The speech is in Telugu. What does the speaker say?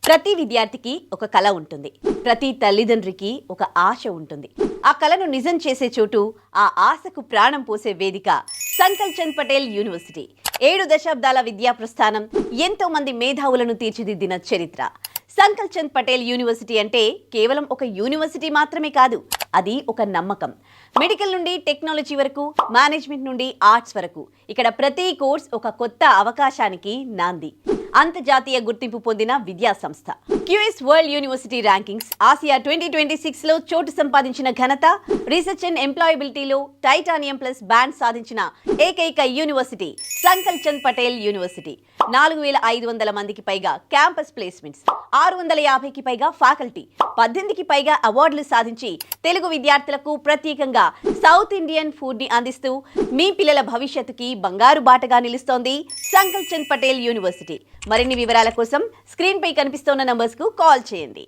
ప్రతి విద్యార్థికి ఒక కళ ఉంటుంది. ప్రతి తల్లిదండ్రికి ఒక ఆశ ఉంటుంది. ఆ కళను నిజం చేసే చోటు, ఆ ఆశకు ప్రాణం పోసే వేదిక సంకల్ చంద్ పటేల్ యూనివర్సిటీ. 7 దశాబ్దాల విద్యా ప్రస్థానం, ఎంతో మంది మేధావులను తీర్చిదిద్దిన చరిత్ర. సంకల్ చంద్ పటేల్ యూనివర్సిటీ అంటే కేవలం ఒక యూనివర్సిటీ మాత్రమే కాదు, అది ఒక నమ్మకం. మెడికల్ నుండి టెక్నాలజీ వరకు, మేనేజ్మెంట్ నుండి ఆర్ట్స్ వరకు, ఇక్కడ ప్రతి కోర్స్ ఒక కొత్త అవకాశానికి నాంది. అంతర్జాతీయ గుర్తింపు పొందిన విద్యా సంస్థ. QS world university rankings Asia 2026లో చోటు సంపాదించిన ఘనత, రీసెర్చ్ అండ్ ఎంప్లాయబిలిటీలో టైటానియం ప్లస్ బ్యాండ్ సాధించిన ఏకైక university Sankalchand Patel university. 4500 మందికి పైగా క్యాంపస్ ప్లేస్మెంట్స్, 650కి పైగా ఫ్యాకల్టీ, 18కి పైగా అవార్డులు సాధించి తెలుగు విద్యార్థులకు ప్రత్యేకంగా సౌత్ ఇండియన్ ఫుడ్ ని అందిస్తూ మీ పిల్లల భవిష్యత్తుకి బంగారు బాటగా నిలుస్తోంది సంకల్ చంద్ పటేల్ యూనివర్సిటీ. మరిన్ని వివరాల కోసం స్క్రీన్ పై కనిపిస్తున్న నంబర్స్ కు కాల్ చేయండి.